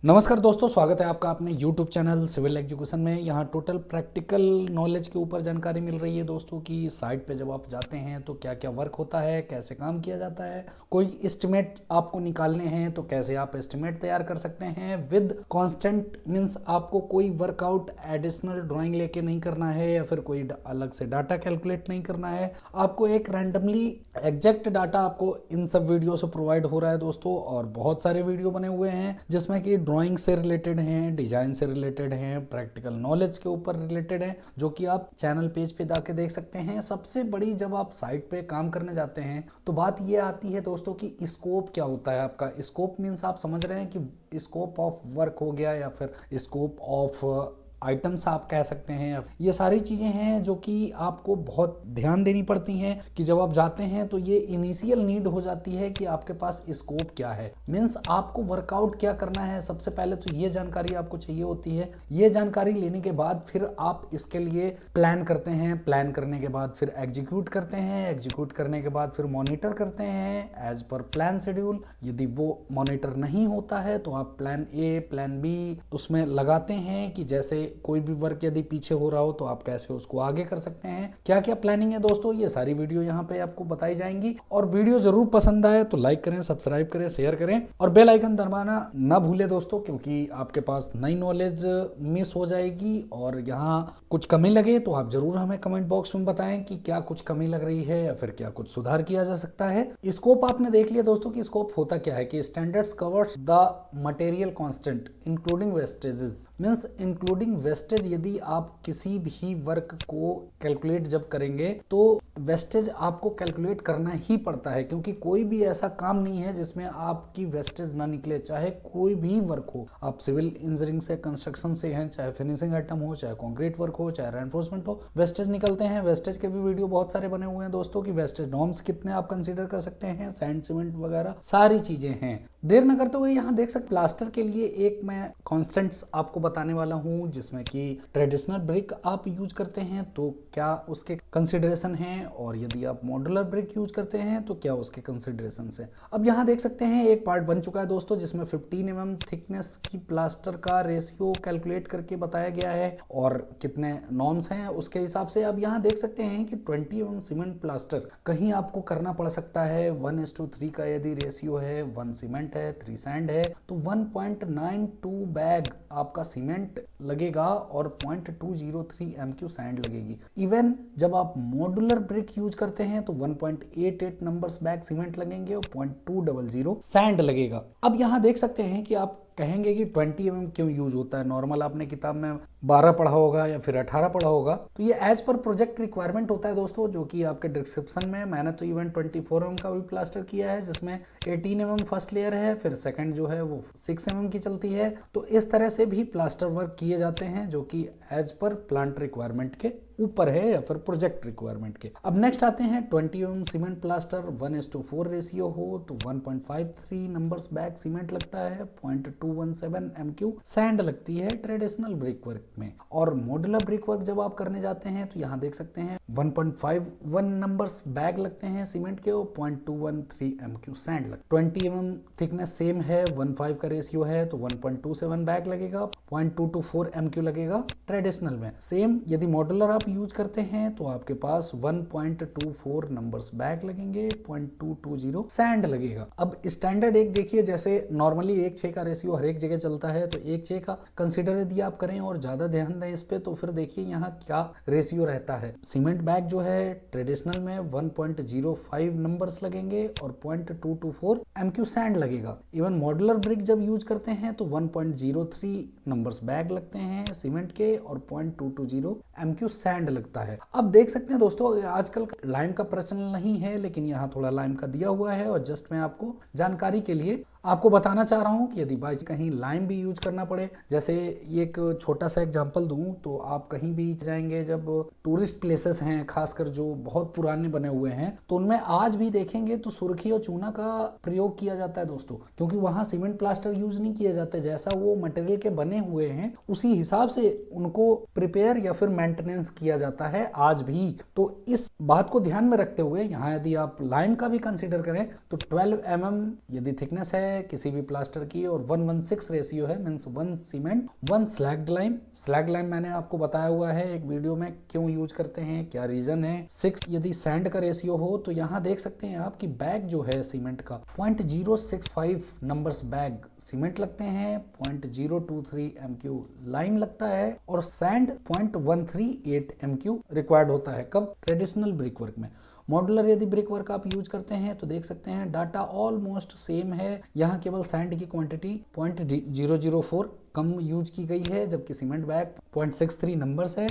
नमस्कार दोस्तों, स्वागत है आपका अपने YouTube चैनल सिविल एजुकेशन में। यहाँ टोटल प्रैक्टिकल नॉलेज के ऊपर जानकारी मिल रही है दोस्तों की साइट पे जब आप जाते हैं तो क्या क्या वर्क होता है, कैसे काम किया जाता है, कोई एस्टिमेट आपको निकालने हैं तो कैसे आप एस्टिमेट तैयार कर सकते हैं विद कांस्टेंट। मीन्स आपको कोई वर्कआउट एडिशनल ड्राइंग लेके नहीं करना है या फिर कोई अलग से डाटा कैलकुलेट नहीं करना है। आपको एक रैंडमली एग्जैक्ट डाटा आपको इन सब वीडियो से प्रोवाइड हो रहा है दोस्तों। और बहुत सारे वीडियो बने हुए हैं जिसमें कि ड्राइंग से रिलेटेड हैं, डिजाइन से रिलेटेड हैं, प्रैक्टिकल नॉलेज के ऊपर रिलेटेड हैं, जो कि आप चैनल पेज पे जाके देख सकते हैं। सबसे बड़ी जब आप साइट पे काम करने जाते हैं तो बात ये आती है दोस्तों कि स्कोप क्या होता है आपका। स्कोप मीन्स आप समझ रहे हैं कि स्कोप ऑफ वर्क हो गया या फिर स्कोप ऑफ आइटम्स आप कह सकते हैं। ये सारी चीज़ें हैं जो कि आपको बहुत ध्यान देनी पड़ती हैं कि जब आप जाते हैं तो ये इनिशियल नीड हो जाती है कि आपके पास स्कोप क्या है, मीन्स आपको वर्कआउट क्या करना है। सबसे पहले तो ये जानकारी आपको चाहिए होती है। ये जानकारी लेने के बाद फिर आप इसके लिए प्लान करते हैं, प्लान करने के बाद फिर एग्जीक्यूट करते हैं, एग्जीक्यूट करने के बाद फिर मॉनिटर करते हैं एज पर प्लान शेड्यूल। यदि वो मॉनिटर नहीं होता है तो आप प्लान ए, प्लान बी उसमें लगाते हैं कि जैसे कोई भी वर्क यदि पीछे हो रहा हो तो आप कैसे उसको आगे कर सकते हैं। क्या क्या प्लानिंग है दोस्तों, ये सारी वीडियो यहाँ पे आपको बताई जाएंगी। और वीडियो जरूर पसंद आए तो लाइक करें, सब्सक्राइब करें, शेयर करें और बेल आइकन दबाना ना भूलें दोस्तों, क्योंकि आपके पास नई नॉलेज मिस हो जाएगी। और यहाँ कुछ कमी लगे तो आप जरूर हमें कमेंट बॉक्स में बताएं कि क्या कुछ कमी लग रही है या फिर क्या कुछ सुधार किया जा सकता है। स्कोप आपने देख लिया दोस्तों कि स्कोप होता क्या है कि standards covers the material constant including vestiges. Means including wastage, यदि आप किसी भी वर्क को कैलकुलेट जब करेंगे तो वेस्टेज आपको कैलकुलेट करना ही पड़ता है, क्योंकि कोई भी ऐसा काम नहीं है जिसमें आपकी वेस्टेज ना निकले। चाहे कोई भी वर्क हो, आप सिविल इंजीनियरिंग से, कंस्ट्रक्शन से हैं, चाहे फिनिशिंग आइटम हो, चाहे कंक्रीट वर्क हो, चाहे रेनफोर्समेंट हो, वेस्टेज निकलते हैं। वेस्टेज के भी वीडियो बहुत सारे बने हुए हैं दोस्तों कि वेस्टेज नॉर्म्स कितने आप कंसीडर कर सकते हैं, सैंड सीमेंट वगैरह सारी चीजें हैं। देर न करते हुए यहाँ देख सकते प्लास्टर के लिए एक मैं कॉन्स्टेंट्स आपको बताने वाला हूँ, जिसमें कि ट्रेडिशनल ब्रिक आप यूज करते हैं तो क्या उसके कंसिडरेशन हैं, और यदि आप मॉड्यूलर ब्रिक यूज करते हैं तो क्या उसके कंसिडरेशन है। अब यहाँ देख सकते हैं एक पार्ट बन चुका है दोस्तों जिसमें 15 mm थिकनेस की प्लास्टर का रेशियो कैलकुलेट करके बताया गया है और कितने नॉर्म्स हैं उसके हिसाब से। अब यहाँ देख सकते हैं कि 20 mm सीमेंट प्लास्टर कहीं आपको करना पड़ सकता है 1:3 का यदि रेशियो है, 1 सीमेंट है, 3 सैंड है, तो 1.92 बैग आपका सीमेंट लगेगा और 0.203 MQ सैंड लगेगी। इवन जब आप मॉड्यूलर ब्रिक यूज करते हैं तो 1.88 नंबर्स बैग सीमेंट लगेंगे और 0.200 सैंड लगेगा। अब यहाँ देख सकते हैं कि आप कहेंगे कि 20 mm क्यों यूज होता है। नॉर्मल आपने किताब में 12 पढ़ा होगा या फिर 18 पढ़ा होगा, तो ये एज पर प्रोजेक्ट रिक्वायरमेंट होता है दोस्तों, जो कि आपके डिस्क्रिप्शन में मैंने तो इवन 24 mm का भी प्लास्टर किया है जिसमें 18 mm फर्स्ट लेयर है, फिर सेकंड जो है वो 6 mm की चलती है। तो इस तरह से भी प्लास्टर वर्क किए जाते हैं जो कि एज पर प्लांट रिक्वायरमेंट के ऊपर है या फिर प्रोजेक्ट रिक्वायरमेंट के। अब नेक्स्ट आते हैं 20 mm सीमेंट प्लास्टर 1:4 रेशियो हो तो 1.53 नंबर्स बैग सीमेंट लगता है, 0.217 MQ सैंड लगती है ट्रेडिशनल ब्रिक वर्क में। और मॉड्यूलर ब्रिक वर्क जब आप करने जाते हैं तो यहाँ देख सकते हैं 1.51 नंबर्स बैग लगते हैं सीमेंट के और 0.213 MQ सैंड लगता है। 20 mm थिकनेस सेम है, 1.5 का रेशियो है तो 1.27 बैग लगेगा, 0.224 MQ लगेगा ट्रेडिशनल में। सेम यदि मॉड्यूलर आप यूज करते हैं तो आपके पास 1.24 नंबर्स बैग लगेंगे, 0.220 सैंड लगेगा। अब स्टैंडर्ड एक देखिए, जैसे नॉर्मली 1:6 का रेशियो हर एक जगह चलता है तो 1:6 का कंसीडर यदि आप करें और ज्यादा ध्यान दें इस पे तो फिर देखिए यहाँ क्या रेशियो रहता है। सीमेंट बैग जो है ट्रेडिशनल में 1.05 नंबर्स लगेंगे और 0.224 MQ सैंड लगेगा। इवन मॉड्यूलर ब्रिक जब यूज करते हैं तो 1.03 नंबर्स बैग लगते हैं सीमेंट के और 0.220 MQ सैंड लगता है। अब देख सकते हैं दोस्तों आजकल लाइम का प्रचलन नहीं है, लेकिन यहाँ थोड़ा लाइम का दिया हुआ है और जस्ट मैं आपको जानकारी के लिए आपको बताना चाह रहा हूँ कि यदि बाई कहीं लाइम भी यूज करना पड़े, जैसे एक छोटा सा एग्जांपल दूं तो आप कहीं भी जाएंगे जब टूरिस्ट प्लेसेस हैं, खासकर जो बहुत पुराने बने हुए हैं, तो उनमें आज भी देखेंगे तो सुर्खी और चूना का प्रयोग किया जाता है दोस्तों, क्योंकि वहाँ सीमेंट प्लास्टर यूज नहीं किए जाते। जैसा वो मटेरियल के बने हुए हैं उसी हिसाब से उनको प्रिपेयर या फिर मेंटेनेंस किया जाता है आज भी। तो इस बात को ध्यान में रखते हुए यहाँ यदि आप लाइम का भी कंसिडर करें तो 12 mm यदि थिकनेस है है किसी भी प्लास्टर की, और 1:6 रेशियो है, means 1 cement 1 slagged lime. Slagged lime मैंने आपको बताया हुआ है एक वीडियो में क्यों यूज करते हैं, क्या रीजन है। 6 यदि सैंड का रेशियो हो तो यहाँ देख सकते हैं आप कि बैग जो है सीमेंट का 0.065 नंबर्स बैग सीमेंट लगते हैं, 0.023 MQ लाइम लगता है, और सैंड 0.138 MQ रिक्वायर्ड होता है। कब? ट्रेडिशनल ब्रिक वर्क में। मॉड्यूलर यदि ब्रिक वर्क आप यूज करते हैं तो देख सकते हैं डाटा ऑलमोस्ट सेम है। यहाँ केवल सैंड की क्वांटिटी 0.004 कम यूज की गई है, जबकि सीमेंट बैग 0.63 नंबर्स है,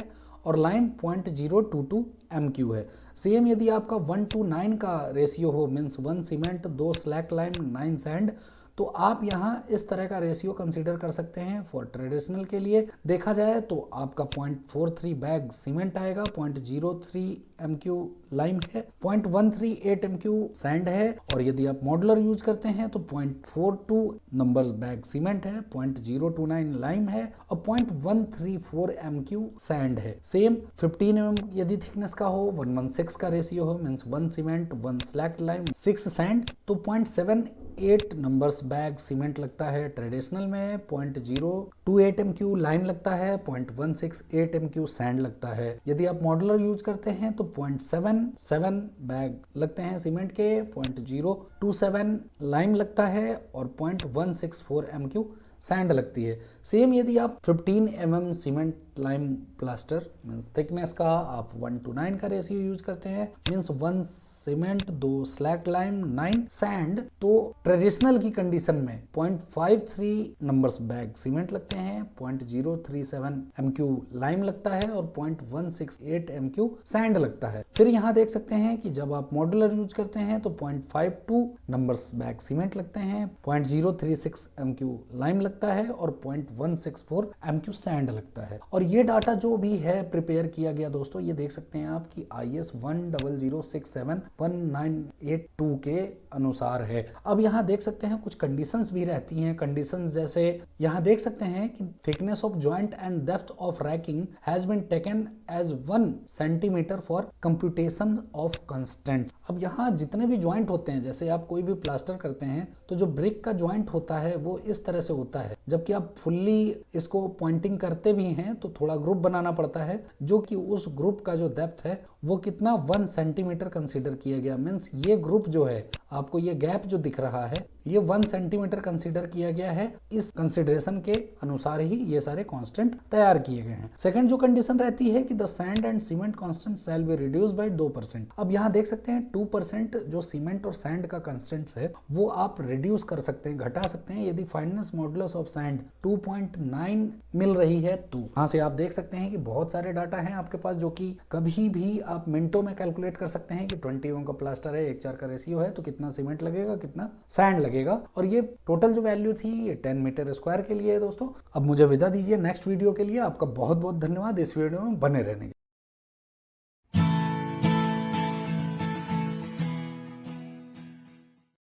और लाइम 0.022 MQ है। सेम यदि आपका 1:9 का रेशियो हो, means 1 cement 2 slack lime 9 sand, तो आप यहाँ इस तरह का रेशियो कंसीडर कर सकते हैं फॉर ट्रेडिशनल के लिए। देखा जाए तो आपका 0.43 बैग सीमेंट आएगा, 0.03 MQ लाइम है, 0.138 MQ सैंड है, और यदि आप मॉडुलर यूज करते हैं तो 0.42 नंबर्स बैग सीमेंट है, 0.029 लाइम है, और 0.134 MQ सैंड है। सेम 15 mm यदि थिकनेस का हो, 1:6 का रेशियो हो, means 1 cement 1 slack lime 6 sand, तो 0.78 नंबर्स बैग सीमेंट लगता है ट्रेडिशनल में, 0.028 MQ लाइम लगता है, 0.168 MQ सैंड लगता है। यदि आप मॉडुलर यूज करते हैं तो 0.77 बैग लगते हैं सीमेंट के, 0.027 लाइम लगता है, और 0.164 MQ सैंड लगती है। सेम यदि आप 15 mm cement lime plaster means thickness का आप 1:9 का रेशियो यूज करते हैं, means 1 cement 2 slack lime 9 sand, तो ट्रेडिशनल की कंडीशन में 0.53 नंबर्स बैग सीमेंट लगते हैं, 0.037 MQ लाइम लगता है, और 0.168 MQ सैंड लगता है। फिर यहाँ देख सकते हैं कि जब आप मॉड्यूलर यूज करते हैं तो 0.52 नंबर्स बैग सीमेंट लगते हैं, 0.036 MQ लाइम लगता है, और 0.164 MQ सैंड लगता है। और ये डाटा जो भी है प्रिपेयर किया गया दोस्तों, ये देख सकते हैं आप कि IS 100671982 के अनुसार है। अब यहाँ देख सकते हैं कुछ कंडीशंस भी रहती हैं। कंडीशंस जैसे यहाँ देख सकते हैं कि thickness of joint and depth of raking has been taken as 1 centimetre for computation of constants. अब यहाँ जितने भी ज्वाइंट होते हैं, जैसे आप कोई भी प्लास्टर करते हैं तो जो ब्रिक का ज्वाइंट होता है वो इस तरह से होता है, जबकि आप फुल्ली इसको पॉइंटिंग करते भी हैं तो थोड़ा ग्रुप बनाना पड़ता है, जो कि उस ग्रुप का जो डेप्थ है वो कितना 1 सेंटीमीटर कंसीडर किया गया। मीन्स ये ग्रुप जो है, आपको ये गैप जो दिख रहा है, ये 1 सेंटीमीटर कंसीडर किया गया है। इस कंसिडरेशन के अनुसार ही ये सारे कांस्टेंट तैयार किए गए हैं। सेकंड जो कंडीशन रहती है कि the sand and cement constant shall be reduced by 2%। अब यहाँ देख सकते हैं 2% जो सीमेंट और सैंड का कांस्टेंट्स है वो आप रिड्यूस कर सकते हैं, घटा सकते हैं, यदि फाइननेस मॉडुलस ऑफ सैंड 2.9 मिल रही है तो। यहाँ से आप देख सकते हैं कि बहुत सारे डाटा हैं आपके पास, जो कि कभी भी आप मिनटों में कैलकुलेट कर सकते हैं कि 20 mm का प्लास्टर है, 1:4 का रेशियो है, तो कितना सीमेंट लगेगा, कितना सैंड लगेगा। और ये टोटल जो वैल्यू थी ये 10 मीटर स्क्वायर के लिए है दोस्तों। अब मुझे विदा दीजिए नेक्स्ट वीडियो के लिए। आपका बहुत बहुत धन्यवाद इस वीडियो में बने रहने के।